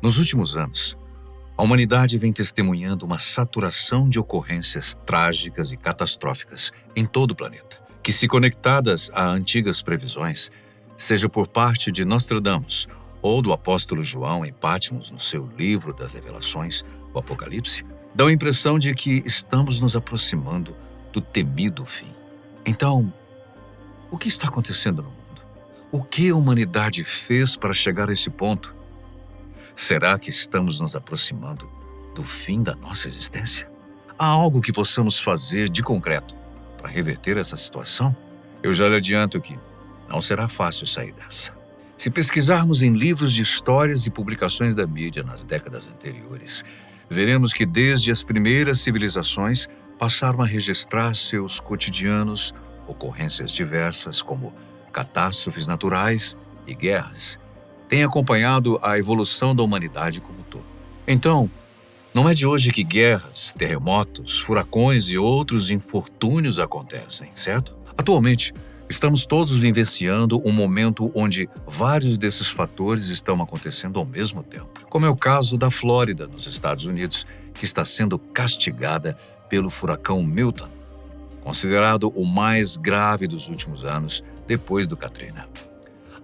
Nos últimos anos, a humanidade vem testemunhando uma saturação de ocorrências trágicas e catastróficas em todo o planeta, que, se conectadas a antigas previsões, seja por parte de Nostradamus ou do apóstolo João em Patmos no seu livro das Revelações, o Apocalipse, dão a impressão de que estamos nos aproximando do temido fim. Então, o que está acontecendo no mundo? O que a humanidade fez para chegar a esse ponto? Será que estamos nos aproximando do fim da nossa existência? Há algo que possamos fazer de concreto para reverter essa situação? Eu já lhe adianto que não será fácil sair dessa. Se pesquisarmos em livros de histórias e publicações da mídia nas décadas anteriores, veremos que desde as primeiras civilizações passaram a registrar seus cotidianos ocorrências diversas como catástrofes naturais e guerras, tem acompanhado a evolução da humanidade como um todo. Então, não é de hoje que guerras, terremotos, furacões e outros infortúnios acontecem, certo? Atualmente, estamos todos vivenciando um momento onde vários desses fatores estão acontecendo ao mesmo tempo, como é o caso da Flórida, nos Estados Unidos, que está sendo castigada pelo furacão Milton, considerado o mais grave dos últimos anos depois do Katrina.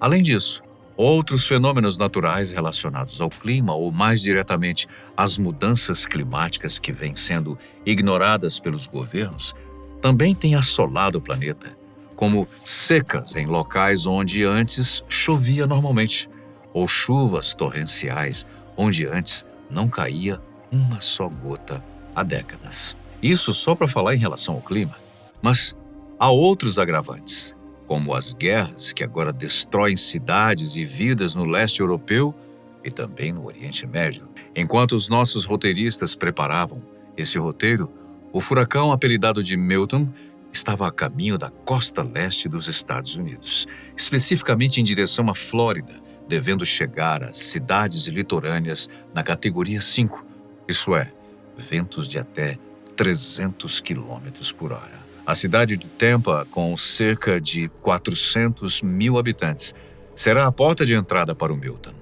Além disso, outros fenômenos naturais relacionados ao clima ou, mais diretamente, às mudanças climáticas que vêm sendo ignoradas pelos governos também têm assolado o planeta, como secas em locais onde antes chovia normalmente, ou chuvas torrenciais onde antes não caía uma só gota há décadas. Isso só para falar em relação ao clima. Mas há outros agravantes, como as guerras que agora destroem cidades e vidas no leste europeu e também no Oriente Médio. Enquanto os nossos roteiristas preparavam esse roteiro, o furacão apelidado de Milton estava a caminho da costa leste dos Estados Unidos, especificamente em direção à Flórida, devendo chegar às cidades litorâneas na categoria 5, isso é, ventos de até 300 km por hora. A cidade de Tampa, com cerca de 400 mil habitantes, será a porta de entrada para o Milton.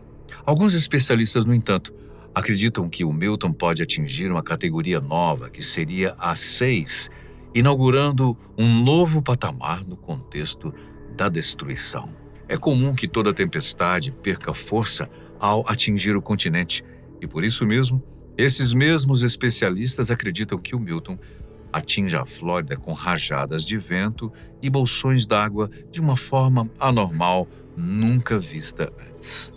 Alguns especialistas, no entanto, acreditam que o Milton pode atingir uma categoria nova, que seria a 6, inaugurando um novo patamar no contexto da destruição. É comum que toda tempestade perca força ao atingir o continente, e por isso mesmo, esses mesmos especialistas acreditam que o Milton atinja a Flórida com rajadas de vento e bolsões d'água de uma forma anormal nunca vista antes.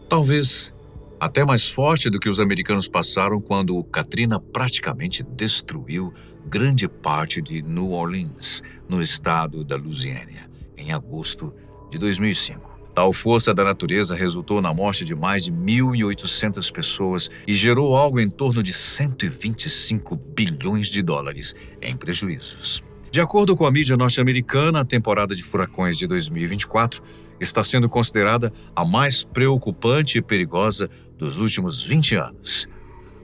Talvez até mais forte do que os americanos passaram quando o Katrina praticamente destruiu grande parte de New Orleans, no estado da Louisiana, em agosto de 2005. Tal força da natureza resultou na morte de mais de 1.800 pessoas e gerou algo em torno de 125 bilhões de dólares em prejuízos. De acordo com a mídia norte-americana, a temporada de furacões de 2024 está sendo considerada a mais preocupante e perigosa dos últimos 20 anos.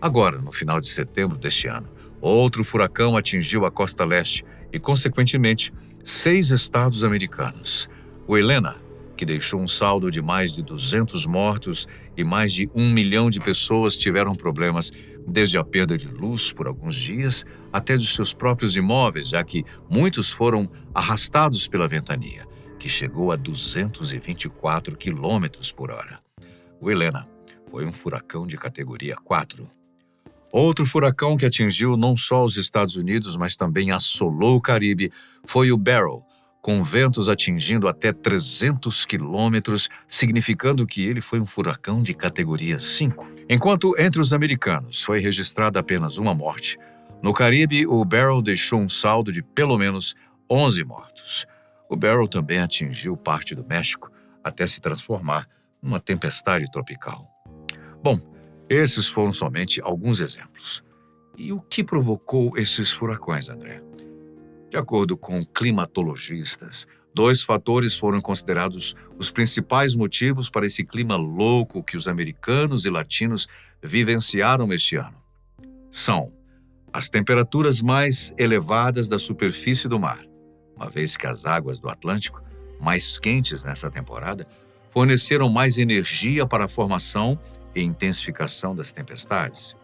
Agora, no final de setembro deste ano, outro furacão atingiu a costa leste e, consequentemente, 6 estados americanos. O Helena, que deixou um saldo de mais de 200 mortos e mais de 1 milhão de pessoas tiveram problemas, desde a perda de luz por alguns dias até dos seus próprios imóveis, já que muitos foram arrastados pela ventania, que chegou a 224 km por hora. O Helena foi um furacão de categoria 4. Outro furacão que atingiu não só os Estados Unidos, mas também assolou o Caribe, foi o Beryl, com ventos atingindo até 300 quilômetros, significando que ele foi um furacão de categoria 5. Enquanto entre os americanos foi registrada apenas uma morte, no Caribe o Beryl deixou um saldo de pelo menos 11 mortos. O Beryl também atingiu parte do México até se transformar numa tempestade tropical. Bom, esses foram somente alguns exemplos. E o que provocou esses furacões, André? De acordo com climatologistas, 2 fatores foram considerados os principais motivos para esse clima louco que os americanos e latinos vivenciaram este ano. São as temperaturas mais elevadas da superfície do mar, uma vez que as águas do Atlântico, mais quentes nessa temporada, forneceram mais energia para a formação e intensificação das tempestades.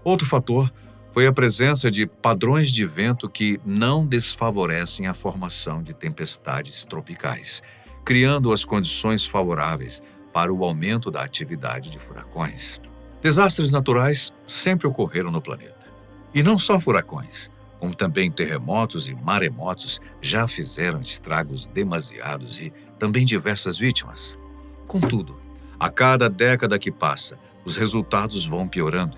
Outro fator foi a presença de padrões de vento que não desfavorecem a formação de tempestades tropicais, criando as condições favoráveis para o aumento da atividade de furacões. Desastres naturais sempre ocorreram no planeta. E não só furacões, como também terremotos e maremotos já fizeram estragos demasiados e também diversas vítimas. Contudo, a cada década que passa, os resultados vão piorando,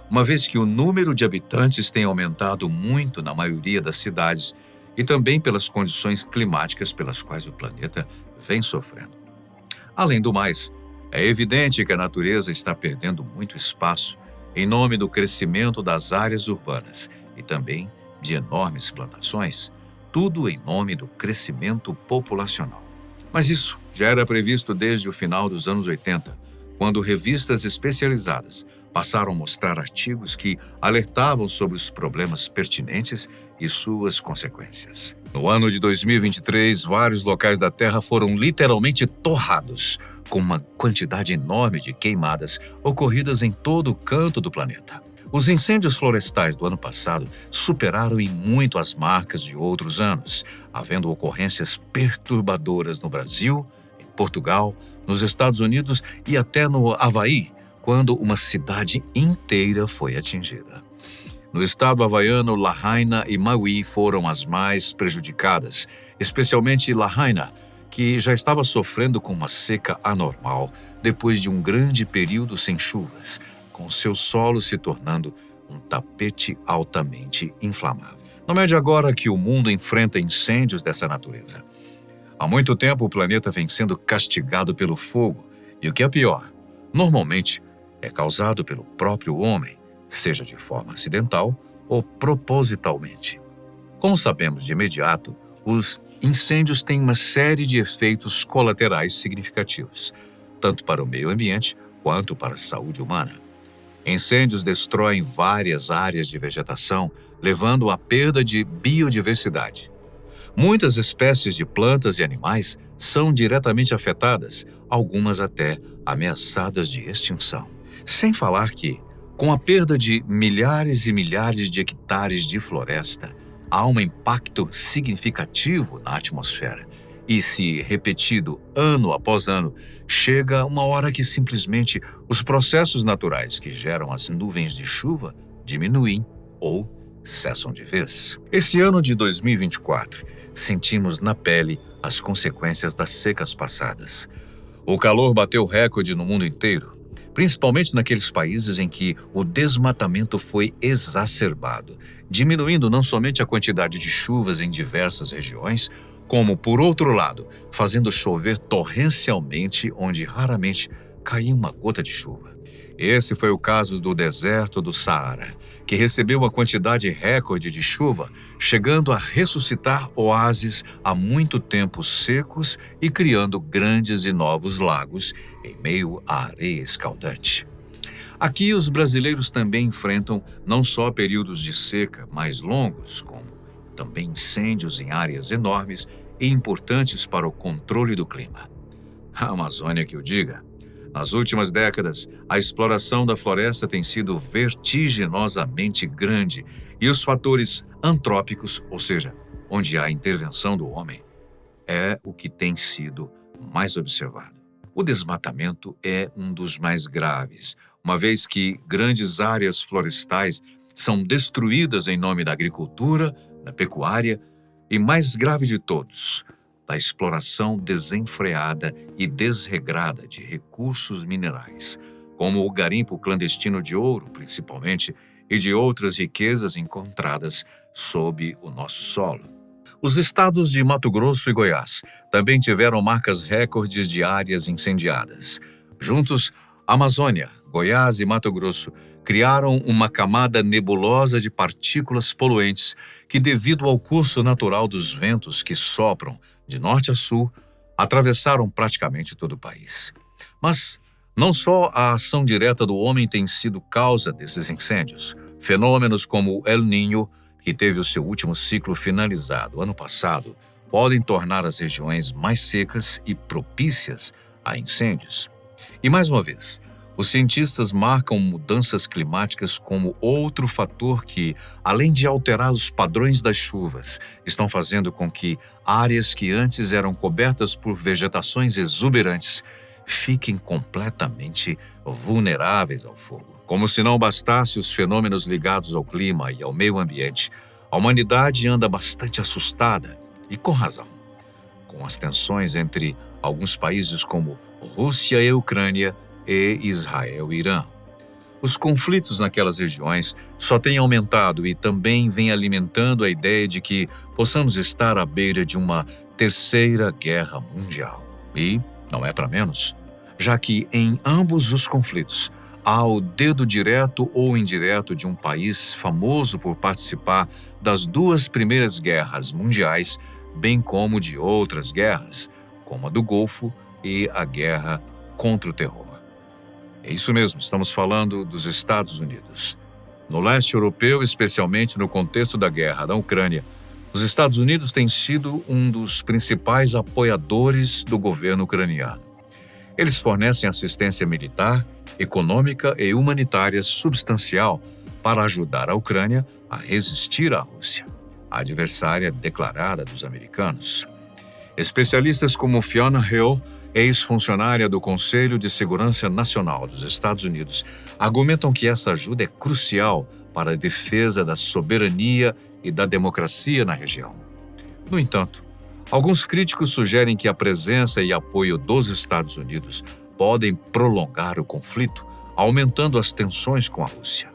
uma vez que o número de habitantes tem aumentado muito na maioria das cidades e também pelas condições climáticas pelas quais o planeta vem sofrendo. Além do mais, é evidente que a natureza está perdendo muito espaço em nome do crescimento das áreas urbanas e também de enormes plantações, tudo em nome do crescimento populacional. Mas isso já era previsto desde o final dos anos 80, quando revistas especializadas passaram a mostrar artigos que alertavam sobre os problemas pertinentes e suas consequências. No ano de 2023, vários locais da Terra foram literalmente torrados, com uma quantidade enorme de queimadas ocorridas em todo o canto do planeta. Os incêndios florestais do ano passado superaram em muito as marcas de outros anos, havendo ocorrências perturbadoras no Brasil, em Portugal, nos Estados Unidos e até no Havaí, quando uma cidade inteira foi atingida. No estado havaiano, Lahaina e Maui foram as mais prejudicadas, especialmente Lahaina, que já estava sofrendo com uma seca anormal depois de um grande período sem chuvas, com seu solo se tornando um tapete altamente inflamável. Não é de agora que o mundo enfrenta incêndios dessa natureza. Há muito tempo o planeta vem sendo castigado pelo fogo, e o que é pior, normalmente é causado pelo próprio homem, seja de forma acidental ou propositalmente. Como sabemos de imediato, os incêndios têm uma série de efeitos colaterais significativos, tanto para o meio ambiente quanto para a saúde humana. Incêndios destroem várias áreas de vegetação, levando à perda de biodiversidade. Muitas espécies de plantas e animais são diretamente afetadas, algumas até ameaçadas de extinção. Sem falar que, com a perda de milhares e milhares de hectares de floresta, há um impacto significativo na atmosfera. E se repetido ano após ano, chega uma hora que simplesmente os processos naturais que geram as nuvens de chuva diminuem ou cessam de vez. Esse ano de 2024, sentimos na pele as consequências das secas passadas. O calor bateu recorde no mundo inteiro, principalmente naqueles países em que o desmatamento foi exacerbado, diminuindo não somente a quantidade de chuvas em diversas regiões, como, por outro lado, fazendo chover torrencialmente onde raramente caía uma gota de chuva. Esse foi o caso do deserto do Saara, que recebeu uma quantidade recorde de chuva, chegando a ressuscitar oásis há muito tempo secos e criando grandes e novos lagos em meio à areia escaldante. Aqui os brasileiros também enfrentam não só períodos de seca mais longos, como também incêndios em áreas enormes e importantes para o controle do clima. A Amazônia que o diga. Nas últimas décadas, a exploração da floresta tem sido vertiginosamente grande e os fatores antrópicos, ou seja, onde há intervenção do homem, é o que tem sido mais observado. O desmatamento é um dos mais graves, uma vez que grandes áreas florestais são destruídas em nome da agricultura, da pecuária e, mais grave de todos, da exploração desenfreada e desregrada de recursos minerais, como o garimpo clandestino de ouro, principalmente, e de outras riquezas encontradas sob o nosso solo. Os estados de Mato Grosso e Goiás também tiveram marcas recordes de áreas incendiadas. Juntos, Amazônia, Goiás e Mato Grosso criaram uma camada nebulosa de partículas poluentes que, devido ao curso natural dos ventos que sopram de norte a sul, atravessaram praticamente todo o país. Mas não só a ação direta do homem tem sido causa desses incêndios. Fenômenos como o El Niño, que teve o seu último ciclo finalizado ano passado, podem tornar as regiões mais secas e propícias a incêndios. E mais uma vez, Os cientistas marcam mudanças climáticas como outro fator que, além de alterar os padrões das chuvas, estão fazendo com que áreas que antes eram cobertas por vegetações exuberantes fiquem completamente vulneráveis ao fogo. Como se não bastasse os fenômenos ligados ao clima e ao meio ambiente, a humanidade anda bastante assustada, e com razão, com as tensões entre alguns países como Rússia e Ucrânia e Israel e Irã. Os conflitos naquelas regiões só têm aumentado e também vêm alimentando a ideia de que possamos estar à beira de uma terceira guerra mundial. E não é para menos, já que em ambos os conflitos há o dedo direto ou indireto de um país famoso por participar das duas primeiras guerras mundiais, bem como de outras guerras, como a do Golfo e a guerra contra o terror. É isso mesmo, estamos falando dos Estados Unidos. No leste europeu, especialmente no contexto da guerra da Ucrânia, os Estados Unidos têm sido um dos principais apoiadores do governo ucraniano. Eles fornecem assistência militar, econômica e humanitária substancial para ajudar a Ucrânia a resistir à Rússia, a adversária declarada dos americanos. Especialistas como Fiona Hill, ex-funcionária do Conselho de Segurança Nacional dos Estados Unidos, argumentam que essa ajuda é crucial para a defesa da soberania e da democracia na região. No entanto, alguns críticos sugerem que a presença e apoio dos Estados Unidos podem prolongar o conflito, aumentando as tensões com a Rússia.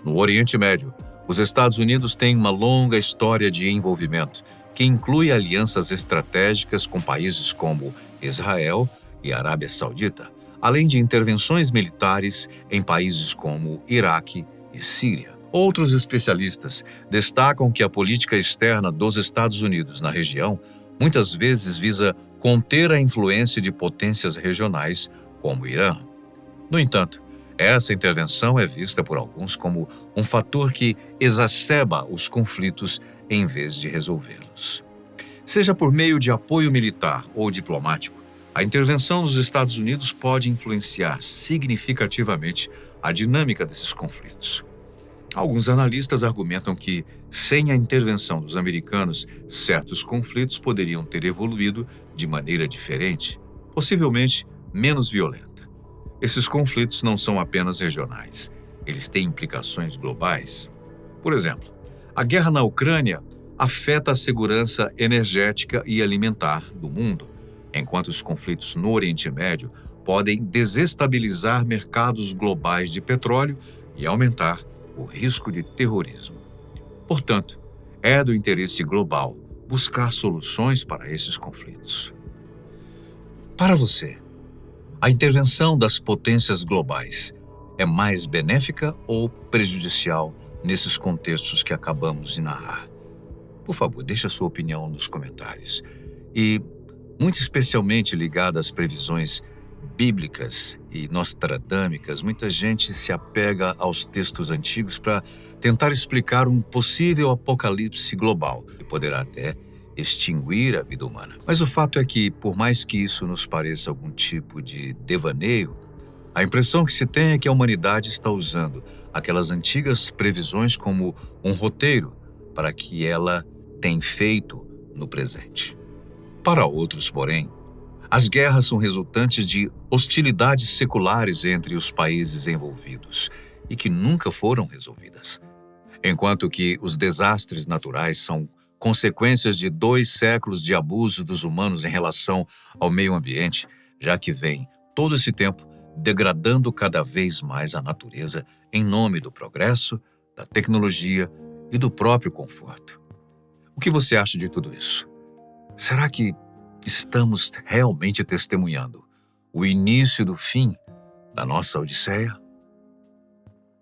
No Oriente Médio, os Estados Unidos têm uma longa história de envolvimento, que inclui alianças estratégicas com países como Israel e Arábia Saudita, além de intervenções militares em países como Iraque e Síria. Outros especialistas destacam que a política externa dos Estados Unidos na região muitas vezes visa conter a influência de potências regionais como o Irã. No entanto, essa intervenção é vista por alguns como um fator que exacerba os conflitos em vez de resolvê-los. Seja por meio de apoio militar ou diplomático, a intervenção dos Estados Unidos pode influenciar significativamente a dinâmica desses conflitos. Alguns analistas argumentam que, sem a intervenção dos americanos, certos conflitos poderiam ter evoluído de maneira diferente, possivelmente menos violenta. Esses conflitos não são apenas regionais, eles têm implicações globais. Por exemplo, a guerra na Ucrânia afeta a segurança energética e alimentar do mundo, enquanto os conflitos no Oriente Médio podem desestabilizar mercados globais de petróleo e aumentar o risco de terrorismo. Portanto, é do interesse global buscar soluções para esses conflitos. Para você, a intervenção das potências globais é mais benéfica ou prejudicial nesses contextos que acabamos de narrar? Por favor, deixe a sua opinião nos comentários. E, muito especialmente ligada às previsões bíblicas e nostradâmicas, muita gente se apega aos textos antigos para tentar explicar um possível apocalipse global, que poderá até extinguir a vida humana. Mas o fato é que, por mais que isso nos pareça algum tipo de devaneio, a impressão que se tem é que a humanidade está usando aquelas antigas previsões como um roteiro para que ela tem feito no presente. Para outros, porém, as guerras são resultantes de hostilidades seculares entre os países envolvidos e que nunca foram resolvidas. Enquanto que os desastres naturais são consequências de 2 séculos de abuso dos humanos em relação ao meio ambiente, já que vem todo esse tempo degradando cada vez mais a natureza em nome do progresso, da tecnologia e do próprio conforto. O que você acha de tudo isso? Será que estamos realmente testemunhando o início do fim da nossa Odisseia?